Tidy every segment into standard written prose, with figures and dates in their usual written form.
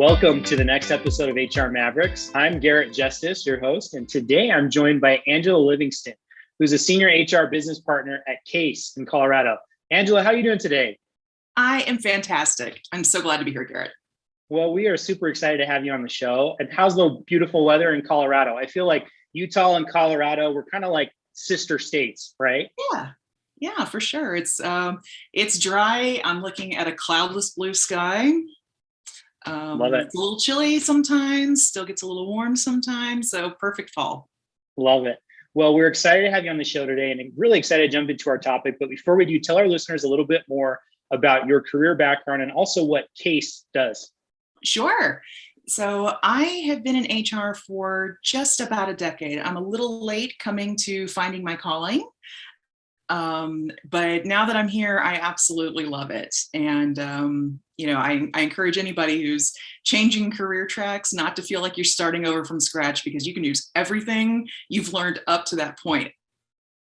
Welcome to the next episode of HR Mavericks. I'm Garrett Justice, your host, and today I'm joined by Angela Livingston, who's a senior HR business partner at CAES in Colorado. Angela, how are you doing today? I am fantastic. I'm so glad to be here, Garrett. Well, we are super excited to have you on the show. And how's the beautiful weather in Colorado? I feel like Utah and Colorado, we're kind of like sister states, right? Yeah, for sure. It's dry. I'm looking at a cloudless blue sky. Love it. It's a little chilly sometimes, still gets a little warm sometimes. So perfect fall. Love it. Well, we're excited to have you on the show today and really excited to jump into our topic. But before we do, tell our listeners a little bit more about your career background and also what CAES does. Sure. So I have been in HR for just about a decade. I'm a little late coming to finding my calling. But now that I'm here, I absolutely love it. And, I encourage anybody who's changing career tracks not to feel like you're starting over from scratch, because you can use everything you've learned up to that point,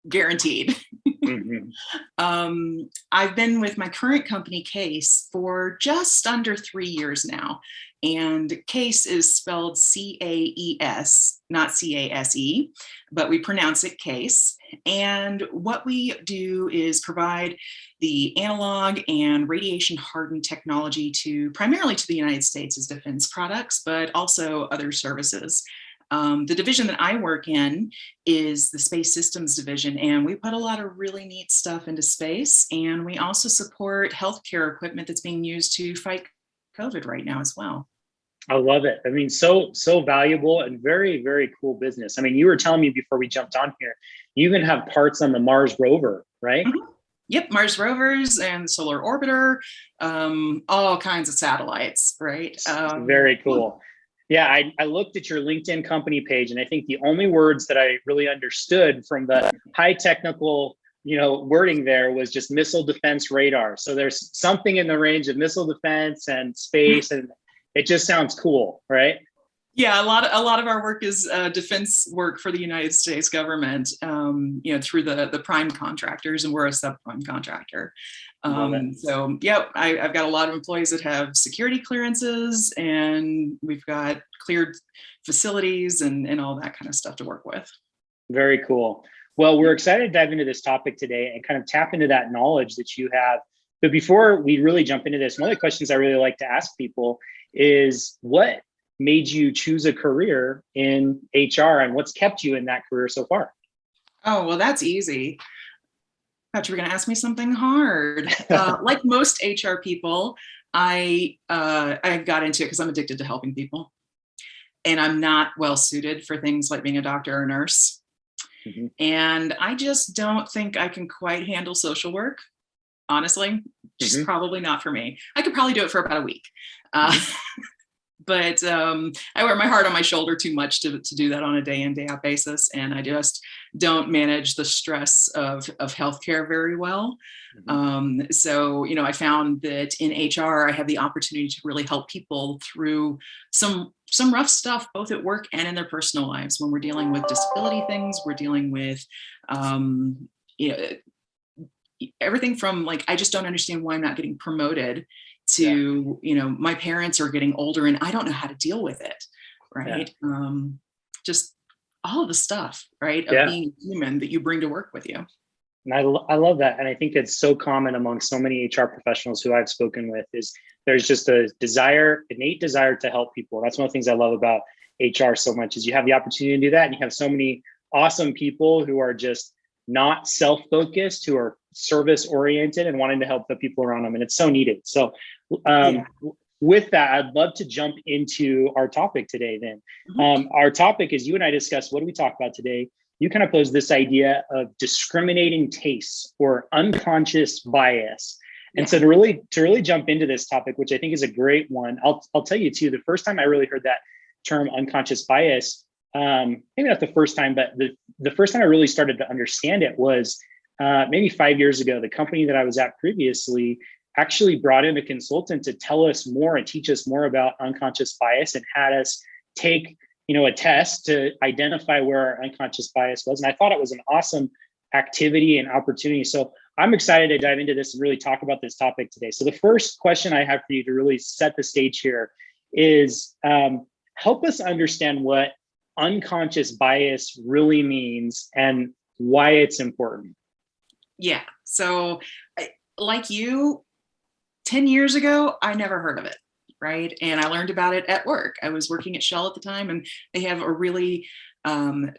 guaranteed. Mm-hmm. I've been with my current company, CAES, for just under 3 years now. And CAES is spelled C-A-E-S, not C-A-S-E, but we pronounce it CAES. And what we do is provide the analog and radiation hardened technology primarily to the United States as defense products, but also other services. The division that I work in is the Space Systems Division, and we put a lot of really neat stuff into space. And we also support healthcare equipment that's being used to fight COVID right now as well. I love it. I mean, so valuable and very, very cool business. I mean, you were telling me before we jumped on here, you even have parts on the Mars rover, right? Mm-hmm. Yep, Mars rovers and solar orbiter, all kinds of satellites, right? Very cool. Yeah, I looked at your LinkedIn company page, and I think the only words that I really understood from the high technical, wording there was just missile defense radar. So there's something in the range of missile defense and space, and it just sounds cool, right? Yeah, a lot of our work is defense work for the United States government, through the prime contractors, and we're a subprime contractor. So, yeah, I've got a lot of employees that have security clearances, and we've got cleared facilities and all that kind of stuff to work with. Very cool. Well, we're excited to dive into this topic today and kind of tap into that knowledge that you have. But before we really jump into this, one of the questions I really like to ask people is, what made you choose a career in HR, and what's kept you in that career so far? Oh, well, that's easy. I thought you were going to ask me something hard. Like most HR people, I got into it because I'm addicted to helping people, and I'm not well suited for things like being a doctor or a nurse. Mm-hmm. And I just don't think I can quite handle social work. Honestly, just probably not for me. I could probably do it for about a week. But I wear my heart on my shoulder too much to do that on a day in, day out basis. And I just don't manage the stress of healthcare very well. So, I found that in HR, I have the opportunity to really help people through some rough stuff, both at work and in their personal lives. When we're dealing with disability things, we're dealing with, everything from like, I just don't understand why I'm not getting promoted, to, my parents are getting older and I don't know how to deal with it. Right. Yeah. Just all of the stuff, right, of being human that you bring to work with you. And I love that. And I think it's so common among so many HR professionals who I've spoken with is there's just a innate desire to help people. That's one of the things I love about HR so much is you have the opportunity to do that. And you have so many awesome people who are just not self-focused, who are service oriented and wanting to help the people around them. And it's so needed. So with that, I'd love to jump into our topic today then. Our topic is, you and I discussed, what do we talk about today? You kind of posed this idea of discriminating tastes or unconscious bias. And so to really jump into this topic, which I think is a great one, I'll tell you too, the first time I really heard that term unconscious bias, maybe not the first time, but the first time I really started to understand it was maybe 5 years ago. The company that I was at previously actually brought in a consultant to tell us more and teach us more about unconscious bias, and had us take a test to identify where our unconscious bias was. And I thought it was an awesome activity and opportunity. So I'm excited to dive into this and really talk about this topic today. So the first question I have for you to really set the stage here is help us understand what unconscious bias really means and why it's important. Yeah. So like you, 10 years ago, I never heard of it. Right. And I learned about it at work. I was working at Shell at the time, and they have a really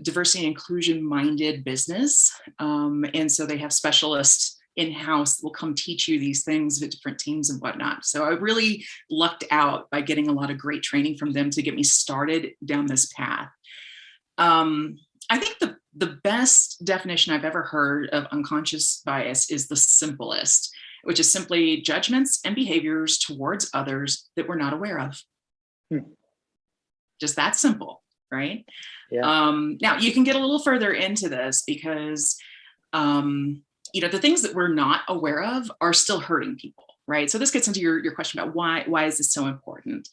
diversity and inclusion minded business. And so they have specialists in-house that will come teach you these things at different teams and whatnot. So I really lucked out by getting a lot of great training from them to get me started down this path. I think the best definition I've ever heard of unconscious bias is the simplest, which is simply judgments and behaviors towards others that we're not aware of. Just that simple, right? Yeah. Now you can get a little further into this because, the things that we're not aware of are still hurting people, right? So this gets into your question about why is this so important?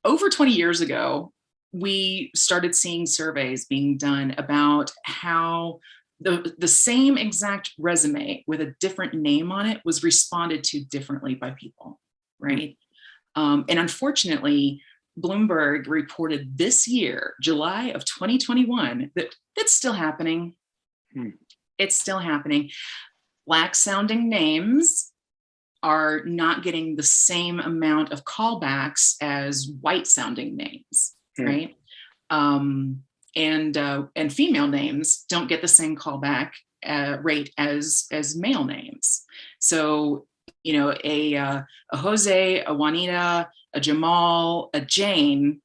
Over 20 years ago, we started seeing surveys being done about how the same exact resume with a different name on it was responded to differently by people, right? And unfortunately, Bloomberg reported this year, July of 2021, that that's still happening. It's still happening. Black sounding names are not getting the same amount of callbacks as white sounding names, right? And female names don't get the same callback rate as male names. So, a Jose, a Juanita, a Jamal, a Jane,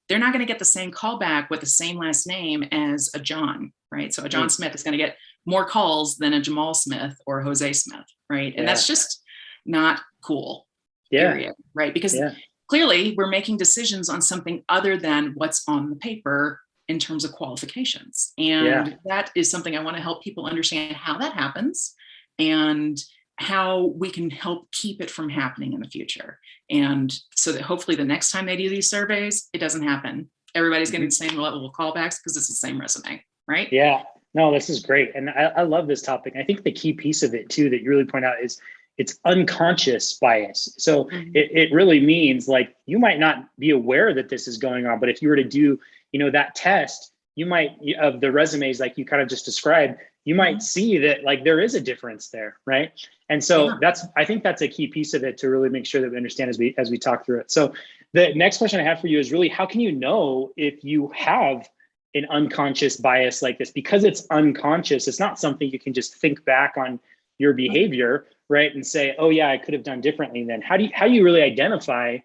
they're not going to get the same callback with the same last name as a John, right? So a John Smith is going to get more calls than a Jamal Smith or Jose Smith, right? And that's just not cool, period, right? Because clearly we're making decisions on something other than what's on the paper in terms of qualifications. And that is something I want to help people understand how that happens and how we can help keep it from happening in the future. And so that hopefully the next time they do these surveys, it doesn't happen. Everybody's getting the same level of callbacks because it's the same resume, right? Yeah, no, this is great. And I love this topic. I think the key piece of it too, that you really point out is it's unconscious bias. So it really means like, you might not be aware that this is going on, but if you were to do, that test, you might, of the resumes, like you kind of just described, you might see that like there is a difference there, right? And so I think that's a key piece of it to really make sure that we understand as we talk through it. So the next question I have for you is really, how can you know if you have an unconscious bias like this? Because it's unconscious, it's not something you can just think back on your behavior, right? And say, oh yeah, I could have done differently then. How do you really identify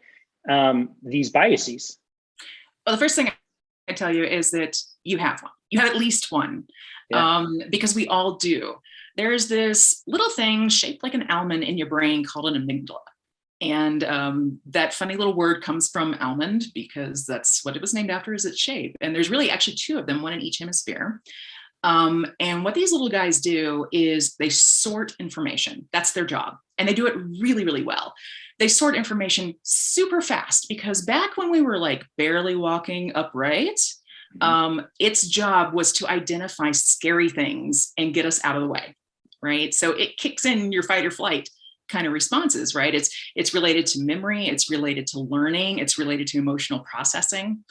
these biases? Well, the first thing I tell you is that you have one. You have at least one, because we all do. There's this little thing shaped like an almond in your brain called an amygdala. And that funny little word comes from almond because that's what it was named after, is its shape. And there's really actually two of them, one in each hemisphere. And what these little guys do is they sort information. That's their job. And they do it really, really well. They sort information super fast because back when we were like barely walking upright, its job was to identify scary things and get us out of the way, right? So it kicks in your fight or flight kind of responses, right? It's related to memory, it's related to learning, it's related to emotional processing.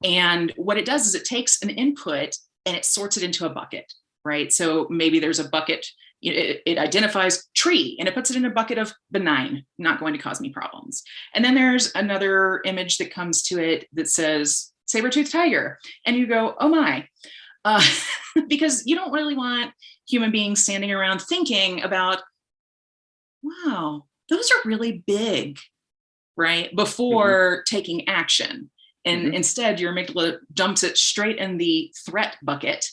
And what it does is it takes an input and it sorts it into a bucket, right? So maybe there's a bucket, it identifies tree and it puts it in a bucket of benign, not going to cause me problems. And then there's another image that comes to it that says saber-toothed tiger. And you go, oh my, because you don't really want human beings standing around thinking about, wow, those are really big, right? Before taking action. And instead your amygdala dumps it straight in the threat bucket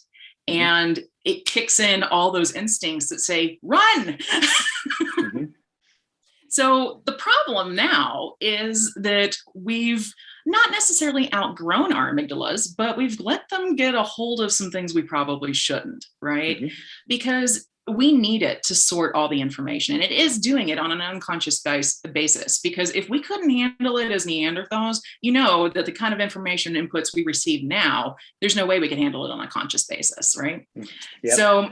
and it kicks in all those instincts that say, run. So the problem now is that we've not necessarily outgrown our amygdalas, but we've let them get a hold of some things we probably shouldn't, right? Because we need it to sort all the information, and it is doing it on an unconscious basis, because if we couldn't handle it as Neanderthals, that the kind of information inputs we receive now, there's no way we can handle it on a conscious basis, right? So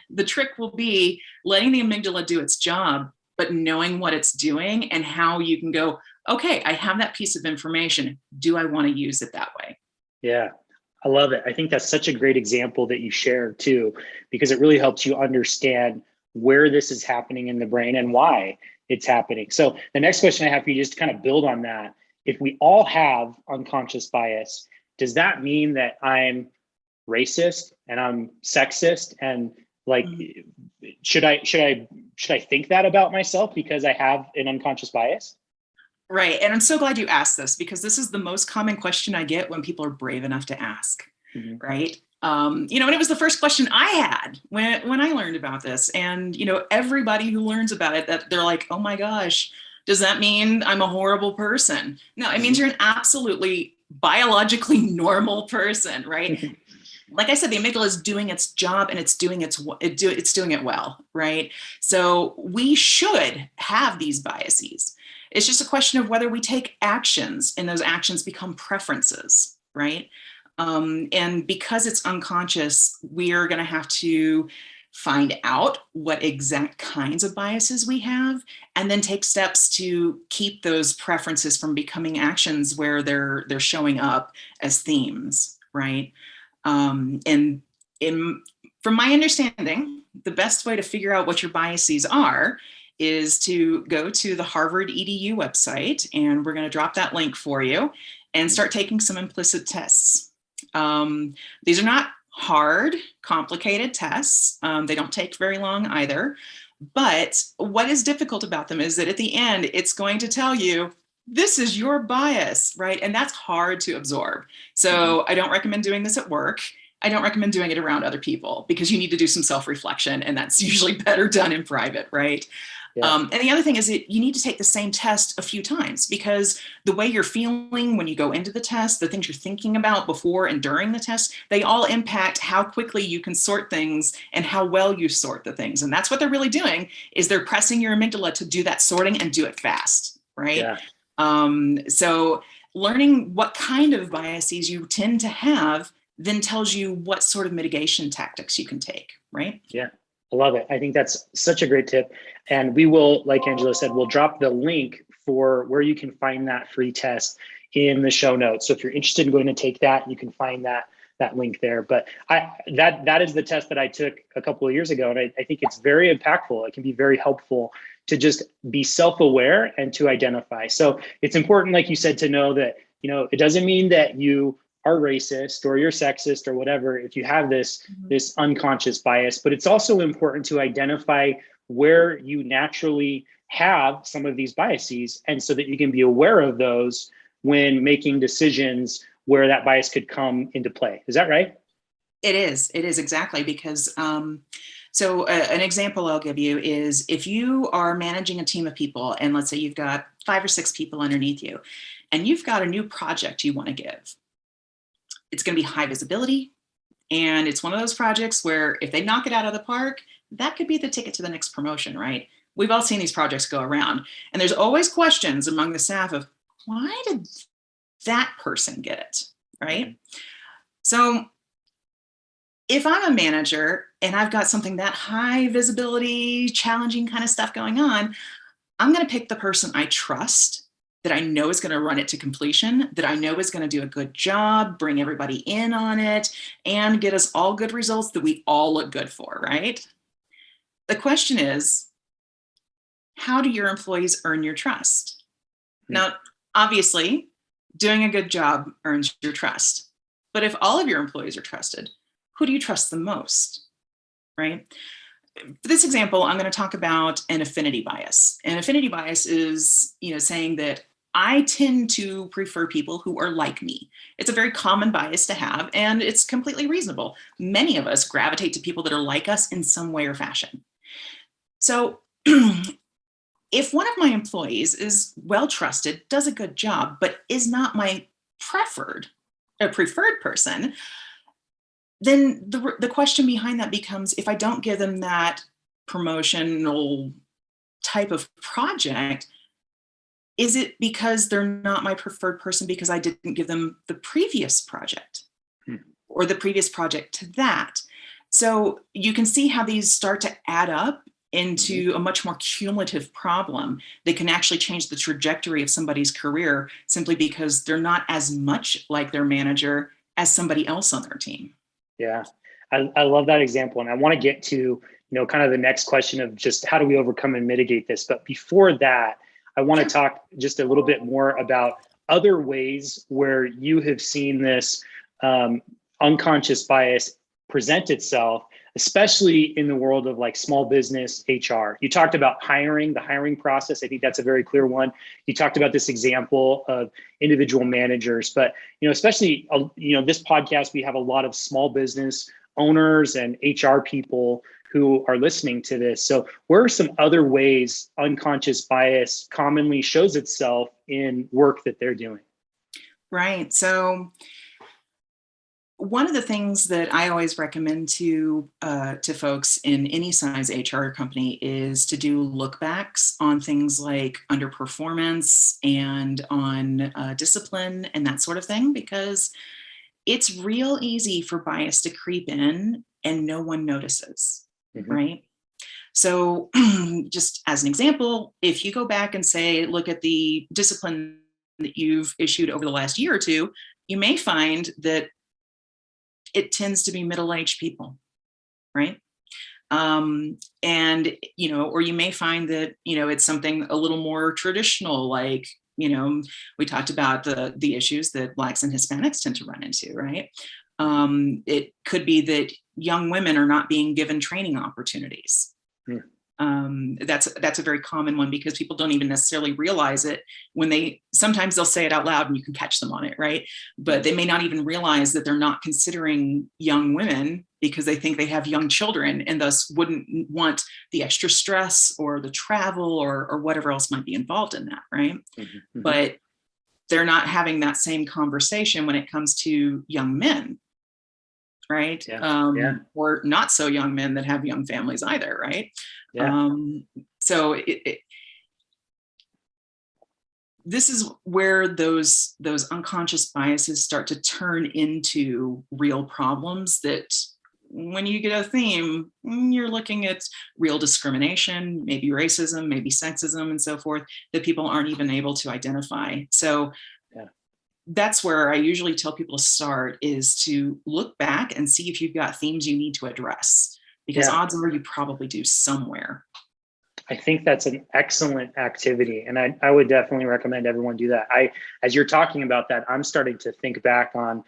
the trick will be letting the amygdala do its job, but knowing what it's doing and how you can go, okay, I have that piece of information. Do I want to use it that way? Yeah, I love it. I think that's such a great example that you share too, because it really helps you understand where this is happening in the brain and why it's happening. So the next question I have for you, just to kind of build on that, if we all have unconscious bias, does that mean that I'm racist and I'm sexist and like should I think that about myself because I have an unconscious bias? Right. And I'm so glad you asked this, because this is the most common question I get when people are brave enough to ask. Mm-hmm. Right. And it was the first question I had when I learned about this. And, everybody who learns about it, that they're like, oh my gosh, does that mean I'm a horrible person? No, it means you're an absolutely biologically normal person, right? Like I said, the amygdala is doing its job, and it's doing it well, right? So we should have these biases. It's just a question of whether we take actions and those actions become preferences, right? And because it's unconscious, we are going to have to find out what exact kinds of biases we have, and then take steps to keep those preferences from becoming actions where they're showing up as themes, right? And from my understanding, the best way to figure out what your biases are is to go to the Harvard EDU website, and we're going to drop that link for you, and start taking some implicit tests. These are not hard, complicated tests. They don't take very long either. But what is difficult about them is that at the end, it's going to tell you, this is your bias, right? And that's hard to absorb. So I don't recommend doing this at work. I don't recommend doing it around other people, because you need to do some self-reflection, and that's usually better done in private, right? Yeah. And the other thing is that you need to take the same test a few times, because the way you're feeling when you go into the test, the things you're thinking about before and during the test, they all impact how quickly you can sort things and how well you sort the things. And that's what they're really doing, is they're pressing your amygdala to do that sorting and do it fast, right? Yeah. So learning what kind of biases you tend to have then tells you what sort of mitigation tactics you can take, right? Yeah, I love it. I think that's such a great tip. And we will, like Angela said, we'll drop the link for where you can find that free test in the show notes. So if you're interested in going to take that, you can find that link there. But that is the test that I took a couple of years ago. And I think it's very impactful. It can be very helpful to just be self-aware and to identify. So it's important, like you said, to know that, it doesn't mean that you are racist or you're sexist or whatever if you have this unconscious bias, but it's also important to identify where you naturally have some of these biases, and so that you can be aware of those when making decisions where that bias could come into play. Is that right? It is exactly, because so an example I'll give you is, if you are managing a team of people, and let's say you've got 5 or 6 people underneath you, and you've got a new project you want to give. It's going to be high visibility, and it's one of those projects where if they knock it out of the park, that could be the ticket to the next promotion, right? We've all seen these projects go around, and there's always questions among the staff of, why did that person get it, right? So if I'm a manager and I've got something that high visibility, challenging kind of stuff going on, I'm going to pick the person I trust, that I know is going to run it to completion, that I know is going to do a good job, bring everybody in on it, and get us all good results that we all look good for, right? The question is, how do your employees earn your trust? Now, obviously, doing a good job earns your trust. But if all of your employees are trusted, who do you trust the most, right? For this example, I'm going to talk about an affinity bias. An affinity bias is, saying that I tend to prefer people who are like me. It's a very common bias to have, and it's completely reasonable. Many of us gravitate to people that are like us in some way or fashion. So if one of my employees is well trusted, does a good job, but is not my preferred person, then the question behind that becomes, if I don't give them that promotional type of project, is it because they're not my preferred person because I didn't give them the previous project or the previous project to that? So you can see how these start to add up into a much more cumulative problem that can actually change the trajectory of somebody's career simply because they're not as much like their manager as somebody else on their team. Yeah, I love that example. And I want to get to, kind of the next question of just how do we overcome and mitigate this? But before that, I want to talk just a little bit more about other ways where you have seen this unconscious bias present itself, especially in the world of like small business HR. You talked about hiring, the hiring process. I think that's a very clear one. You talked about this example of individual managers, but especially this podcast, we have a lot of small business owners and HR people who are listening to this. So where are some other ways unconscious bias commonly shows itself in work that they're doing? Right. So one of the things that I always recommend to folks in any size HR company is to do look backs on things like underperformance and on discipline and that sort of thing, because it's real easy for bias to creep in and no one notices, right? So just as an example, if you go back and say, look at the discipline that you've issued over the last year or two, you may find that it tends to be middle-aged people, right? And, or you may find that, it's something a little more traditional, like, we talked about the issues that Blacks and Hispanics tend to run into, right? It could be that young women are not being given training opportunities. That's a very common one because people don't even necessarily realize it when sometimes they'll say it out loud and you can catch them on it, right? But they may not even realize that they're not considering young women because they think they have young children and thus wouldn't want the extra stress or the travel or whatever else might be involved in that, right? But they're not having that same conversation when it comes to young men, right? Or not so young men that have young families either, right? So this is where those unconscious biases start to turn into real problems that when you get a theme, you're looking at real discrimination, maybe racism, maybe sexism and so forth, that people aren't even able to identify. So that's where I usually tell people to start, is to look back and see if you've got themes you need to address, because odds are you probably do somewhere. I think that's an excellent activity. And I would definitely recommend everyone do that. As you're talking about that, I'm starting to think back on,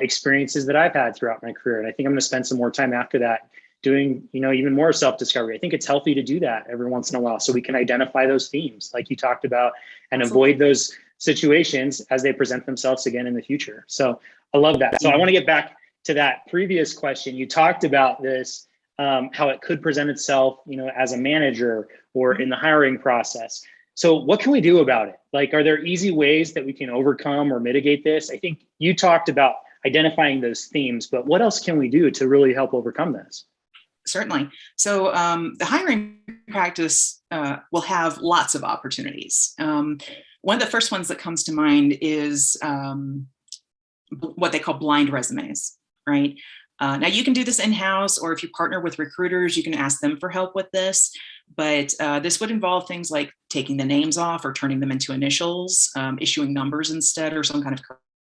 experiences that I've had throughout my career. And I think I'm going to spend some more time after that doing, even more self-discovery. I think it's healthy to do that every once in a while so we can identify those themes like you talked about and avoid those situations as they present themselves again in the future. So I love that. So I want to get back to that previous question. You talked about this, how it could present itself, as a manager or in the hiring process. So what can we do about it? Like, are there easy ways that we can overcome or mitigate this? I think you talked about identifying those themes, but what else can we do to really help overcome this? Certainly. So the hiring practice will have lots of opportunities. One of the first ones that comes to mind is what they call blind resumes, right? Now you can do this in-house, or if you partner with recruiters, you can ask them for help with this. But this would involve things like taking the names off or turning them into initials, issuing numbers instead, or some kind of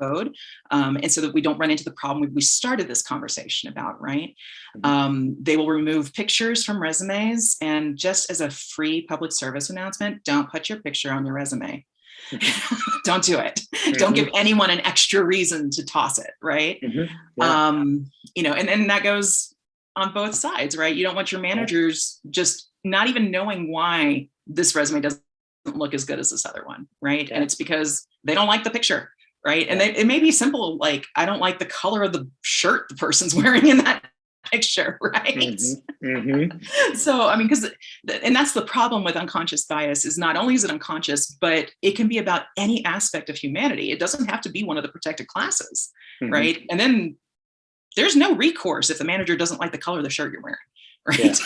code. And so that we don't run into the problem we started this conversation about, right? They will remove pictures from resumes. And just as a free public service announcement, don't put your picture on your resume. Don't do it. Don't give anyone an extra reason to toss it, right? And that goes on both sides, right? You don't want your managers just not even knowing why this resume doesn't look as good as this other one, right? And it's because they don't like the picture, right? And it may be simple, like, I don't like the color of the shirt the person's wearing in that picture, right? So, I mean, and that's the problem with unconscious bias, is not only is it unconscious, but it can be about any aspect of humanity. It doesn't have to be one of the protected classes, right? And then there's no recourse if the manager doesn't like the color of the shirt you're wearing, right?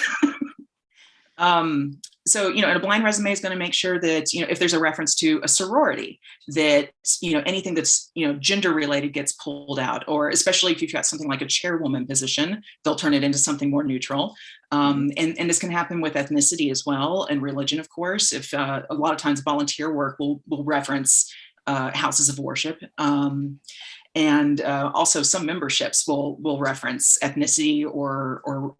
So, and a blind resume is going to make sure that, if there's a reference to a sorority, that, anything that's, gender related gets pulled out, or especially if you've got something like a chairwoman position, they'll turn it into something more neutral. And this can happen with ethnicity as well, and religion, of course. If a lot of times volunteer work will reference houses of worship. And also some memberships will reference ethnicity or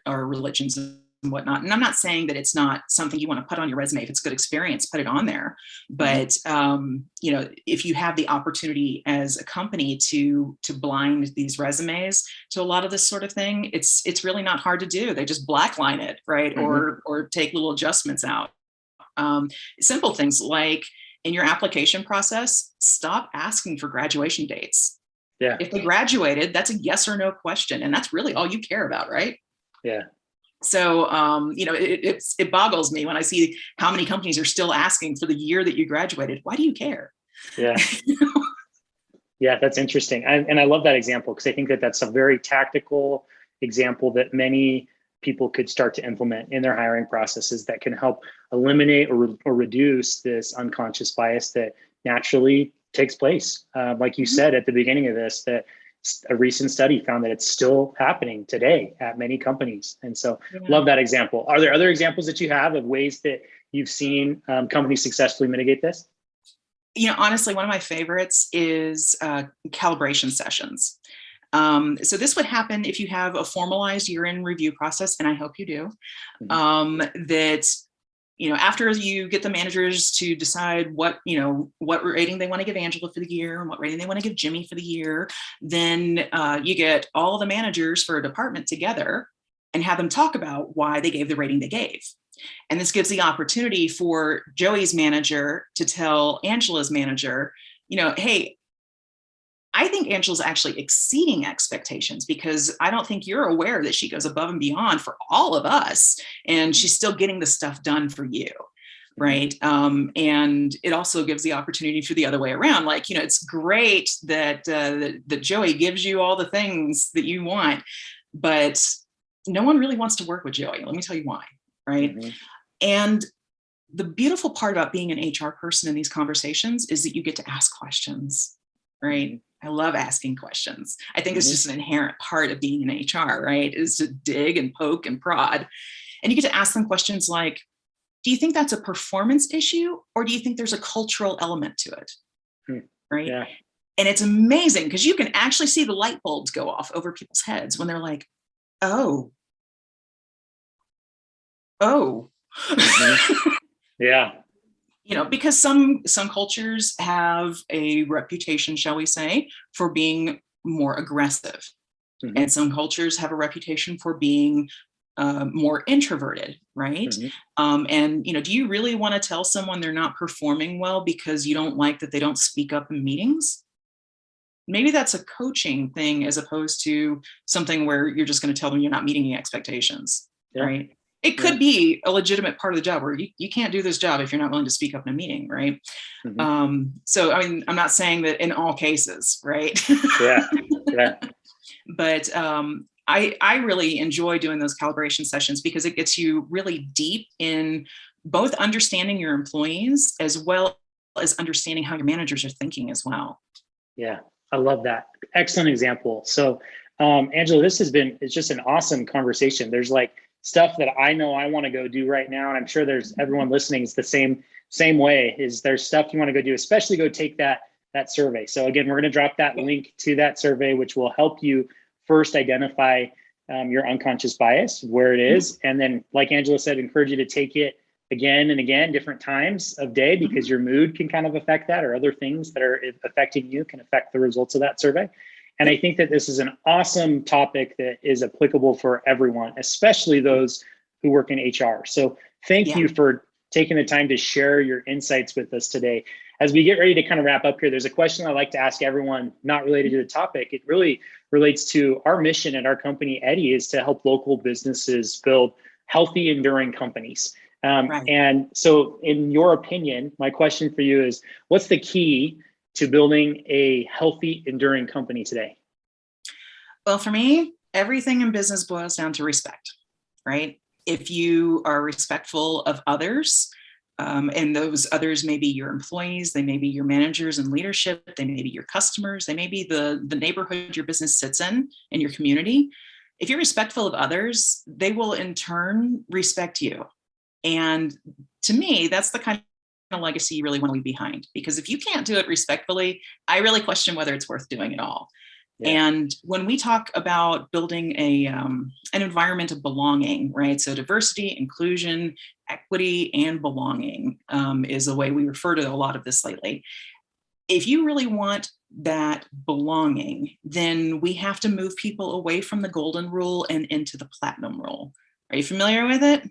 religions and whatnot. And I'm not saying that it's not something you want to put on your resume. If it's good experience, put it on there. But if you have the opportunity as a company to blind these resumes to a lot of this sort of thing, it's really not hard to do. They just blackline it, right? Or take little adjustments out. Simple things like, in your application process, stop asking for graduation dates. Yeah. If they graduated, that's a yes or no question. And that's really all you care about, right? Yeah. So, it boggles me when I see how many companies are still asking for the year that you graduated. Why do you care? Yeah. Yeah, that's interesting. And I love that example, because I think that that's a very tactical example that many people could start to implement in their hiring processes that can help eliminate or reduce this unconscious bias that naturally takes place. Like you said at the beginning of this, that a recent study found that it's still happening today at many companies. And so love that example. Are there other examples that you have of ways that you've seen companies successfully mitigate this? Honestly, one of my favorites is calibration sessions. So this would happen if you have a formalized year-end review process, and I hope you do, that, after you get the managers to decide what rating they want to give Angela for the year and what rating they want to give Jimmy for the year, then you get all the managers for a department together and have them talk about why they gave the rating they gave. And this gives the opportunity for Joey's manager to tell Angela's manager, hey, I think Angela's actually exceeding expectations, because I don't think you're aware that she goes above and beyond for all of us, and she's still getting the stuff done for you, right? And it also gives the opportunity for the other way around. Like, it's great that that Joey gives you all the things that you want, but no one really wants to work with Joey. Let me tell you why, right? And the beautiful part about being an HR person in these conversations is that you get to ask questions, right? I love asking questions. I think it's just an inherent part of being in HR, right? Is to dig and poke and prod. And you get to ask them questions like, do you think that's a performance issue, or do you think there's a cultural element to it? Right? Yeah. And it's amazing, because you can actually see the light bulbs go off over people's heads when they're like, oh. Yeah. Because some cultures have a reputation, shall we say, for being more aggressive. And some cultures have a reputation for being more introverted, right? And, do you really want to tell someone they're not performing well because you don't like that they don't speak up in meetings? Maybe that's a coaching thing, as opposed to something where you're just going to tell them you're not meeting the expectations, right? It could be a legitimate part of the job where you can't do this job if you're not willing to speak up in a meeting, right? So, I'm not saying that in all cases, right? Yeah. But I really enjoy doing those calibration sessions, because it gets you really deep in both understanding your employees as well as understanding how your managers are thinking as well. Yeah, I love that. Excellent example. So, Angela, it's just an awesome conversation. There's like stuff that I know I want to go do right now, and I'm sure there's everyone listening is the same way. Is there's stuff you want to go do, especially go take that survey. So again, we're going to drop that link to that survey, which will help you first identify your unconscious bias, where it is, and then, like Angela said, encourage you to take it again and again, different times of day, because your mood can kind of affect that, or other things that are affecting you can affect the results of that survey. And I think that this is an awesome topic that is applicable for everyone, especially those who work in HR. So thank you for taking the time to share your insights with us today. As we get ready to kind of wrap up here, there's a question I like to ask everyone, not related to the topic. It really relates to our mission at our company, Eddie, is to help local businesses build healthy, enduring companies. And so in your opinion, my question for you is, what's the key to building a healthy, enduring company today? Well, for me, everything in business boils down to respect, right? If you are respectful of others, and those others may be your employees, they may be your managers and leadership, they may be your customers, they may be the neighborhood your business sits in your community. If you're respectful of others, they will in turn respect you. And to me, that's the kind of legacy you really want to leave behind, because if you can't do it respectfully, I really question whether it's worth doing at all. Yeah. And when we talk about building an environment of belonging, right? So diversity, inclusion, equity, and belonging is a way we refer to a lot of this lately. If you really want that belonging, then we have to move people away from the golden rule and into the platinum rule. Are you familiar with it?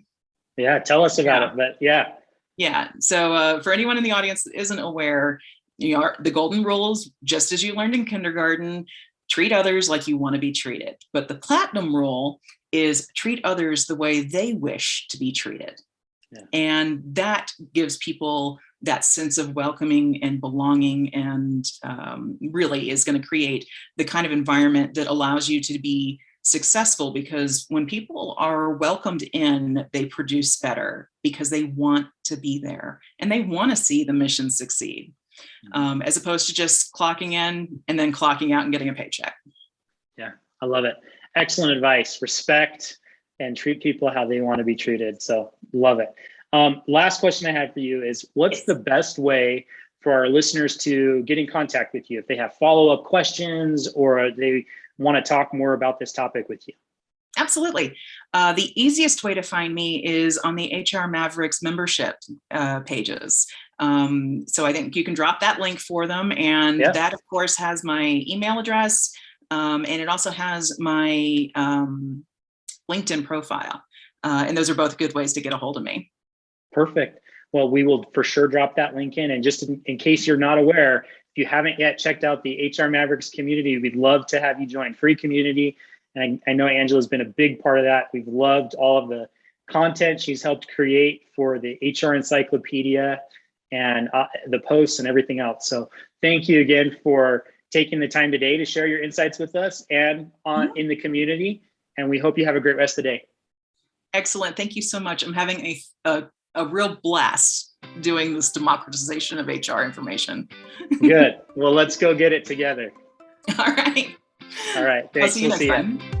Yeah, tell us about it. But yeah. Yeah. So for anyone in the audience that isn't aware, the golden rules, just as you learned in kindergarten, treat others like you want to be treated. But the platinum rule is treat others the way they wish to be treated. Yeah. And that gives people that sense of welcoming and belonging, and really is going to create the kind of environment that allows you to be successful, because when people are welcomed in, they produce better because they want to be there and they want to see the mission succeed, as opposed to just clocking in and then clocking out and getting a paycheck. Yeah, I love it. Excellent advice. Respect and treat people how they want to be treated. So love it. Last question I had for you is, what's the best way for our listeners to get in contact with you if they have follow-up questions or they want to talk more about this topic with you? Absolutely. The easiest way to find me is on the HR Mavericks membership pages. So I think you can drop that link for them. And that, of course, has my email address. And it also has my LinkedIn profile. And those are both good ways to get a hold of me. Perfect. Well, we will for sure drop that link in. And just in case you're not aware, if you haven't yet checked out the HR Mavericks community, we'd love to have you join. Free community. And I know Angela's been a big part of that. We've loved all of the content she's helped create for the HR Encyclopedia and the posts and everything else. So thank you again for taking the time today to share your insights with us and in the community. And we hope you have a great rest of the day. Excellent. Thank you so much. I'm having a real blast doing this democratization of HR information. Good. Well, let's go get it together. All right. All right. Thanks. I'll see you next time.